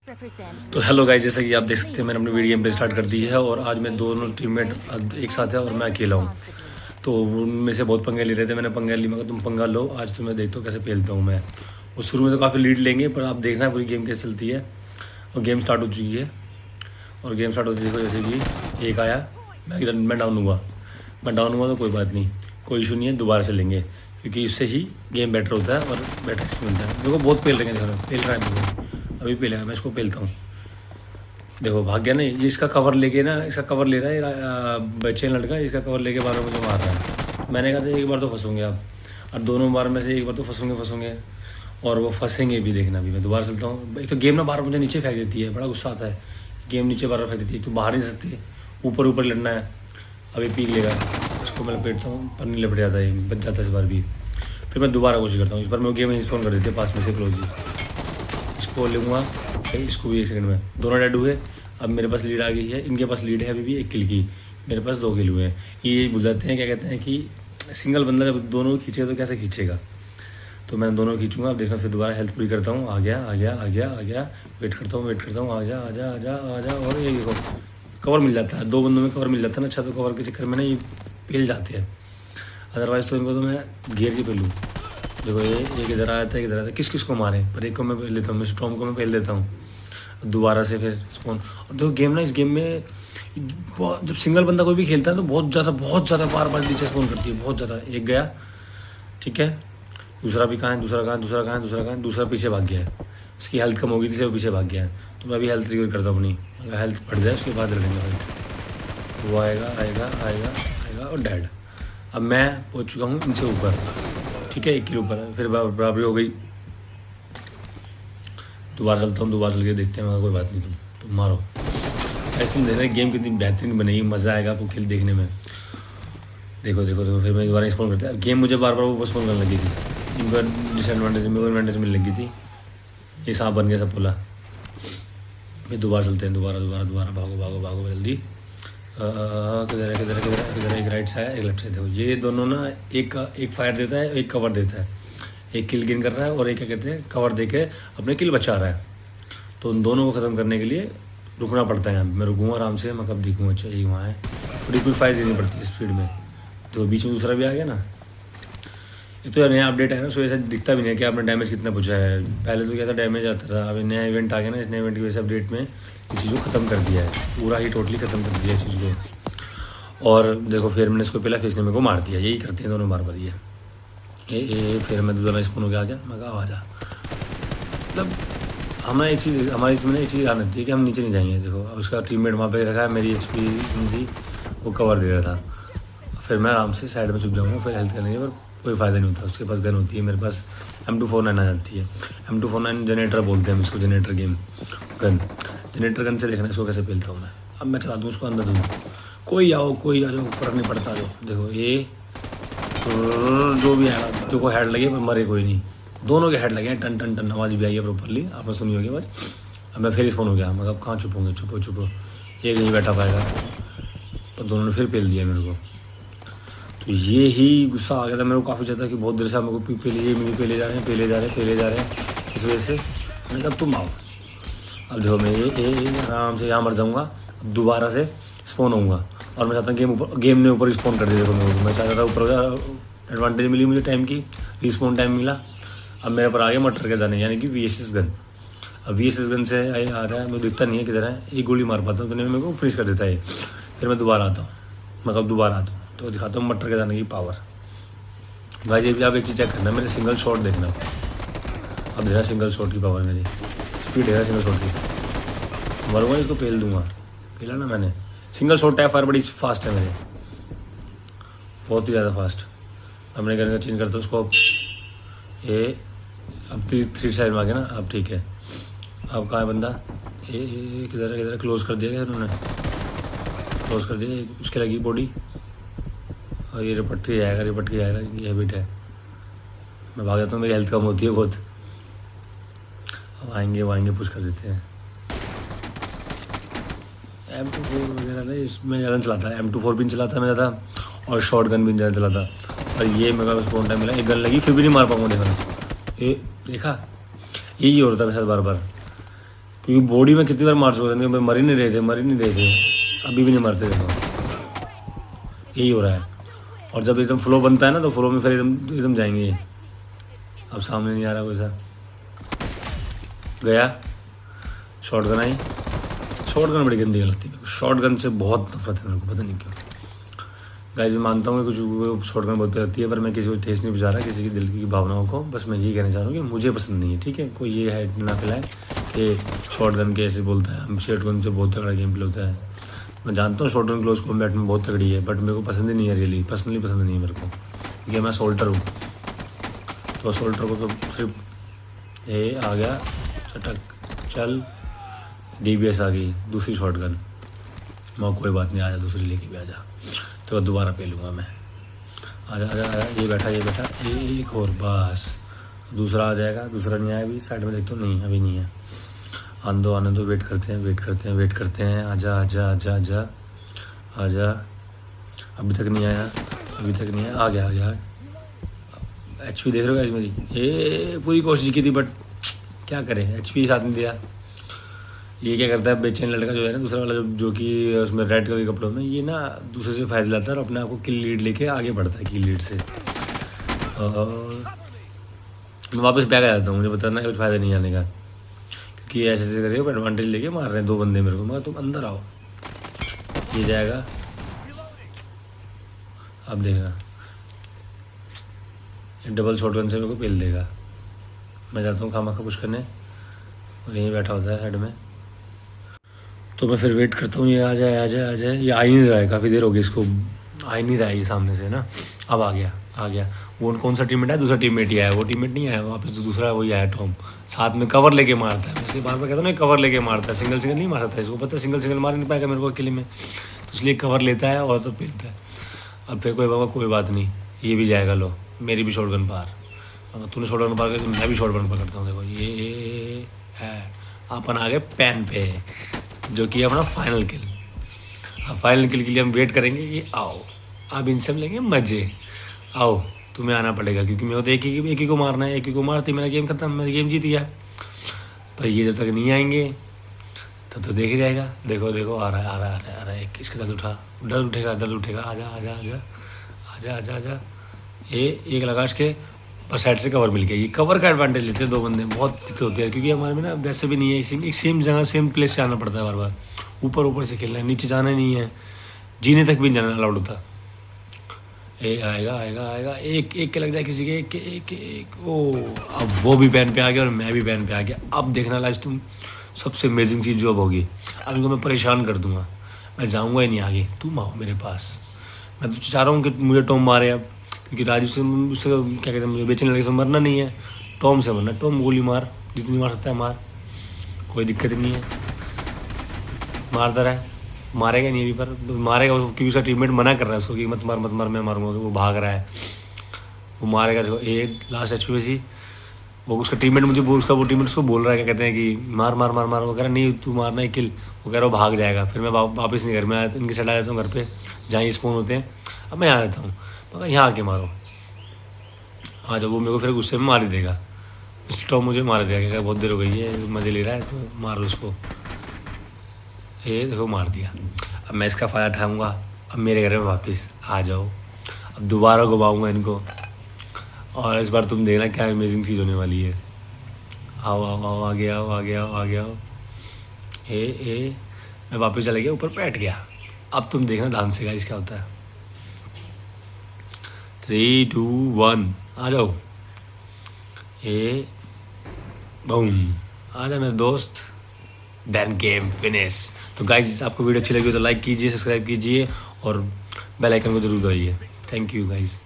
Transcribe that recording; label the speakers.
Speaker 1: तो hello guys, जैसा कि आप देख सकते हैं मैंने अपनी वीडियो गेम प्ले स्टार्ट कर दी है और आज मैं दोनों टीममेट एक साथ है और मैं अकेला हूँ। तो उनमें से बहुत पंगे ले रहे थे, मैंने पंगा ली, मगर तुम पंगा लो, आज तुम्हें देखता हूँ कैसे पेलता हूँ मैं। वो शुरू में तो काफ़ी लीड लेंगे, पर आप देखना है पूरी गेम कैसे चलती है। और गेम स्टार्ट हो चुकी है और गेम स्टार्ट होती है, देखो जैसे कि एक आया, मैं डाउन हुआ। मैं डाउन हुआ तो कोई बात नहीं, कोई इशू नहीं है, दोबारा से लेंगे, क्योंकि इससे ही गेम बेटर होता है और बेटर एक्सपीरियंस मिलता है। देखो बहुत पेल रहे हैं, देखो पेल रहा है मेरे को, अभी पेलेगा, मैं इसको पेलता हूँ। देखो भाग गया नहीं, ये इसका कवर लेके ना, इसका कवर ले रहा है बच्चे लड़का, इसका कवर लेके बार बार मुझे मार रहा है। मैंने कहा था एक बार तो फंसूंगे आप, और दोनों बार में से एक बार तो फंसूंगे और वो फंसेंगे भी, देखना भी। मैं दोबारा चलता हूँ। एक तो गेम ना बार मुझे नीचे फेंक देती है, बड़ा गुस्सा आता है। गेम नीचे बार फेंक देती है, तो बाहर नहीं सकती, ऊपर ऊपर लड़ना है। अभी पीक लेगा, इसको मैं लपेटता हूँ पर नहीं लपट जाता है, बच जाता है इस बार भी। फिर मैं दोबारा कोशिश करता हूँ, इस बार मैं गेम स्पॉन कर देती है पास में से क्लोज ही। इसको लूँगा, इसको भी एक सेकंड में, दोनों डेड हुए। अब मेरे पास लीड आ गई है, इनके पास लीड है अभी भी 1 किल की, मेरे पास 2 किल हुए हैं। ये बुझाते हैं, क्या कहते हैं कि सिंगल बंदा जब दोनों खींचेगा तो कैसे खींचेगा। तो मैं दोनों खींचूंगा, अब देखना। फिर दोबारा हेल्थ पूरी करता हूँ, आ गया, वेट करता हूँ, आ जा। और ये देखो कवर मिल जाता है, 2 बंदों में कवर मिल जाता है ना। अच्छा, तो कवर के चक्कर में ना ये पेल जाते हैं, अदरवाइज़ तो इनको तो मैं घेर के पेलूँ। देखो ये एक इधर आया था, एक इधर आया था, किस को मारे, पर एक को मैं पेल देता हूँ, मैं स्टॉर्म को मैं पेल देता हूँ दोबारा से। फिर स्पॉन। और देखो गेम ना, इस गेम में जब सिंगल बंदा कोई भी खेलता है तो बहुत ज़्यादा बार नीचे स्पॉन करती है, बहुत ज़्यादा। एक गया, ठीक है, दूसरा भी कहाँ है, दूसरा पीछे भाग गया है। उसकी हेल्थ कम होगी थी, वो पीछे भाग गया है। तो मैं अभी हेल्थ रिकवर करता हूँ अपनी, अगर हेल्थ बढ़ जाए उसके बाद लड़ेंगे फाइट। वो आएगा और डैड। अब मैं पहुँच चुका हूँ इनसे ऊपर, ठीक है, 1 किलो ऊपर। फिर बराबरी हो गई, दोबारा चलता हूँ, दोबारा चल के देखते हैं, मगर कोई बात नहीं, तुम मारो। ऐसे तुम देख रहे गेम कितनी बेहतरीन बनेगी, मज़ा आएगा आपको खेल देखने में। देखो, फिर मैं दोबारा स्पॉन करता है। गेम मुझे बार बार वो स्पॉन करने लगी थी, इनको डिसएडवांटेज में एडवांटेज मिलने लगी थी। ये सांप बन गया सब पोला। फिर दोबारा चलते हैं, दोबारा भागो जल्दी। किधर एक राइट साइड, एक लेफ्ट साइड। देखो ये दोनों ना, एक फायर देता है, एक कवर देता है। एक किल गेन कर रहा है और एक क्या कहते हैं कवर दे के अपने किल बचा रहा है। तो उन दोनों को ख़त्म करने के लिए रुकना पड़ता है। मैं रुकूँगा आराम से, मैं कब दिखूँगा, अच्छा यही वहाँ है। थोड़ी कोई फायर देनी पड़ती है स्पीड में। तो बीच में दूसरा भी आ गया ना। ये तो नया अपडेट है ना, सो ऐसा दिखता भी नहीं है कि आपने डैमेज कितना पूछा है। पहले तो कैसा डैमेज आता था, अभी नया इवेंट आ गया ना, इस नए इवेंट की वजह से अपडेट में इस चीज़ को ख़त्म कर दिया है, पूरा ही टोटली ख़त्म कर दिया इस चीज़ को। और देखो फिर मैंने इसको पहला फिर ने मेरे को मार दिया, यही करते हैं दोनों बार बार ये। फिर मैं दोबारा स्पून हो गया आ गया, मैं कहा आ जा। मतलब हमारी इसमें एक चीज़ ध्यान रखती है कि हम नीचे नहीं जाएंगे। देखो अब उसका टीममेट वहाँ पे रखा है, मेरी एक्सपी थी, वो कवर दे रहा था। फिर मैं आराम से साइड में छुप जाऊँगा, फिर हेल्थ करने के पर कोई फ़ायदा नहीं होता। उसके पास गन होती है, मेरे पास M249 आ जाती है। M249 जनरेटर बोलते हैं हम इसको, generator game gun. Generator gun से देखना इसको कैसे पेलता हूँ मैं। अब मैं चला दूँ उसको, अंदर दूँ, कोई आ जाओ, फ़र्क नहीं पड़ता। देखो ये जो भी आएगा, देखो हेड लगे पर मरे कोई नहीं, दोनों के हेड लगे हैं, टन टन टन आवाज़ भी आई है प्रॉपरली, आपने सुनी होगी आवाज़। अब मैं फिर स्पॉन हो गया, मैं कहाँ छुपूंगे, छुपो ये नहीं बैठा पाएगा, पर दोनों ने फिर पेल दिया मेरे को। तो ये ही गुस्सा आ गया था मेरे को काफ़ी ज़्यादा, कि बहुत देर से मेरे को पेले जा रहे हैं। इस वजह से मैंने कहा तुम आओ। अब देखो मैं ये आराम से यहाँ मर जाऊँगा, अब दोबारा से स्पॉन होऊंगा। और मैं चाहता हूँ गेम ने ऊपर स्पॉन कर दिया। देखो मैं चाहता था ऊपर एडवांटेज मिली मुझे, टाइम की, रिस्पॉन टाइम मिला। अब मेरे पर आ गया मटर के दाने, यानी कि VSS गन। अब VSS गन से आ रहा है, मुझे दिखता नहीं है किधर है, एक गोली मार पाता हूँ तो नहीं, मेरे को फिनिश कर देता है। फिर मैं दोबारा आता हूँ, मैं कब दोबारा आता हूँ तो दिखाता हूँ मटर के दाने की पावर। भाई ये भी आप एक चीज़ चेक करना, मेरे सिंगल शॉट देखना। अब देखना सिंगल शॉट की पावर, मेरी स्पीड है सिंगल शॉट की। मरूंगा इसको पेल दूंगा, पेला ना मैंने। सिंगल शॉट टाइप फायर बड़ी फास्ट है मेरे, बहुत ही ज़्यादा फास्ट। अब मैं गन का चेंज करता हूँ उसको। ये अब 3 साइड में आ गया ना, अब ठीक है। अब कहाँ है बंदा, ये किधर क्लोज कर दिया उन्होंने, क्लोज कर दिया। उसके लगी बॉडी और ये रिपट के आएगा, ये हैबिट है। मैं भाग जाता हूँ, मेरी हेल्थ कम होती है बहुत। अब आएंगे पुश कर देते हैं। M24 वगैरह ना इसमें ज़्यादा चलाता है, M24 भी चलाता है मैं ज़्यादा, और शॉर्ट गन भी ज़्यादा चलाता। और ये मेरे पास स्पॉन टाइम मिला, एक गन लगी फिर भी नहीं मार पाऊँगा। देखा ये यही होता है मेरे साथ बार बार। क्योंकि बॉडी में कितनी बार मार चुका था, मर ही नहीं रहे थे, अभी भी नहीं मरते। देखो यही हो रहा है। और जब एकदम फ्लो बनता है ना तो फ्लो में फिर एकदम जाएंगे। अब सामने नहीं आ रहा कोई सा, गया शॉटगन आई। शॉटगन बड़ी गंदी लगती है, शॉटगन से बहुत नफरत है मेरे को, पता नहीं क्यों। गाइस मैं मानता हूँ कि कुछ शॉटगन बहुत लगती है, पर मैं किसी को ठेस नहीं पहुँचा रहा, किसी की दिल की भावनाओं को। बस मैं ये कहना चाह रहा हूँ कि मुझे पसंद नहीं है, ठीक है। कोई ये है ना फैलाए कि शॉटगन के ऐसे बोलता है, हम शॉटगन से बहुत तगड़ा गेम प्ले होता है। मैं जानता हूँ शॉटगन क्लोज कॉम्बैट में बहुत तगड़ी है, बट मेरे को पसंद ही नहीं है, रियली पर्सनली पसंद नहीं है मेरे को, क्योंकि मैं सोल्टर हूँ। तो सोल्टर को तो सिर्फ ये आ गया चटक, चल DBS आ गई, दूसरी शॉटगन। मैं कोई बात नहीं, आजा दूसरी लेके भी आजा, तो दोबारा पे लूँगा मैं। आजा आजा आजा, ये बैठा ये एक और, बस दूसरा आ जाएगा। दूसरा नहीं आया अभी, साइड में देखता हूँ, नहीं अभी नहीं है। आने दो, वेट करते हैं। आजा आजा आजा आजा आजा, अभी तक नहीं आया, आ गया। HP देख रहे हो गाइस मेरी, ये पूरी कोशिश की थी, बट क्या करें, HP साथ नहीं दिया। ये क्या करता है बेचैन लड़का जो है ना, दूसरा वाला जो कि उसमें रेड कलर के कपड़ों में, ये ना दूसरे से फायदा लाता है और अपने आप को किल लीड लेके आगे बढ़ता है, किल लीड से। और मैं वापस बैक आ जाता हूँ, मुझे बताना है कुछ फ़ायदा नहीं आने का, क्योंकि ऐसे करके एडवांटेज लेके मार रहे हैं 2 बंदे मेरे को। मगर तुम अंदर आओ, ये जाएगा। अब देखना, डबल शॉटगन से मेरे को पेल देगा। मैं जाता हूँ खामा पुश करने, और यहीं बैठा होता है साइड में। तो मैं फिर वेट करता हूँ, ये आ जाए। ये आ ही नहीं रहा है, काफ़ी देर हो गई इसको, आ ही नहीं रहा है ये सामने से ना। अब आ गया। वो कौन सा टीममेट है, दूसरा टीममेट ही आया, वो टीममेट नहीं आया वापस, तो दूसरा वही आया टॉम, साथ में कवर लेके मारता है। मैं इसलिए बार कहता हूँ ना, कवर लेके मारता है, सिंगल नहीं मार सकता। इसको पता है सिंगल मार नहीं पाएगा मेरे को अकेले में, तो इसलिए कवर लेता है और तो पेलता है। अब फिर कोई बात नहीं, ये भी जाएगा। लो मेरी भी शॉटगन पार, तूने शॉटगन पार कर, मैं भी शॉटगन पकड़ता हूँ। देखो ये है, अपन आ गए पैन पे, जो कि अपना फाइनल किल। अब फाइनल किल के लिए हम वेट करेंगे कि आओ, अब इनसे हम लेंगे मजे। आओ, तुम्हें आना पड़ेगा, क्योंकि मेरे को तो एक ही को मारना है। एक ही को मारती मेरा गेम खत्म, मैं गेम जीत गया। पर ये जब तक नहीं आएंगे तब तो देख ही जाएगा। देखो आ रहा है। इसके साथ डर उठेगा। आजा। ये एक लगाश के पर साइड से कवर मिल गया। ये कवर का एडवांटेज लेते हैं 2 बंदे, बहुत दिक्कत होती है, क्योंकि हमारे में ना वैसे भी नहीं है, एक सेम जगह सेम प्लेस से आना पड़ता है बार। ऊपर से खेलना है, नीचे जाना नहीं है, जीने तक भी नहीं जाना अलाउड होता। आएगा एक के लग जाए किसी के, एक। ओ अब वो भी पैन पे आ गया और मैं भी पैन पे आ गया। अब देखना लाइज तुम, सबसे अमेजिंग चीज़ जो अब होगी, अब इनको मैं परेशान कर दूंगा। मैं जाऊंगा ही नहीं आगे, तुम आओ मेरे पास। मैं तो चाह रहा हूँ कि मुझे टॉम मारे अब, क्योंकि राजू से क्या कहते हैं, मुझे बेचने लड़के से मरना नहीं है, टॉम से मरना। टॉम गोली मार, जितनी मार सकता है मार, कोई दिक्कत नहीं है। मारता रहा है, मारेगा नहीं अभी, पर मारेगा उसको, क्योंकि उसका टीममेट मना कर रहा है उसको कि मत मार मैं मारूंगा। वो भाग रहा है, वो मारेगा। देखो एक लास्ट HP पे सी, वो उसका टीममेट वो टीममेट उसको बोल रहा है, क्या कहते हैं कि मार। वो कह रहा नहीं तू मारना है किल, वो कह रहा वो भाग जाएगा। फिर मैं वापस नहीं घर में आया, इनके साइड आ जाता हूँ घर पे जहाँ ये स्पॉन होते हैं। अब मैं यहाँ जाता हूँ, मगर यहाँ आके मारो। हाँ जब वो मेरे को फिर गुस्से में मार ही देगा, स्टॉप मुझे मार देगा, क्या बहुत देर हो गई है, मज़े ले रहा है तो मारो उसको। ये देखो मार दिया। अब मैं इसका फ़ायदा उठाऊँगा, अब मेरे घर में वापस आ जाओ। अब दोबारा घुमाऊँगा इनको, और इस बार तुम देखना क्या अमेजिंग चीज़ होने वाली है। आओ आ गया। मैं वापस चला गया, ऊपर बैठ गया। अब तुम देखना ध्यान से गाइस क्या होता है। 3 2 1 आ जाओ। बूम, आ जा मेरे दोस्त, देन गेम फिनिश। तो गाइस आपको वीडियो अच्छी लगी हो तो लाइक कीजिए, सब्सक्राइब कीजिए और बेल आइकन को जरूर दबाइए। Thank you guys.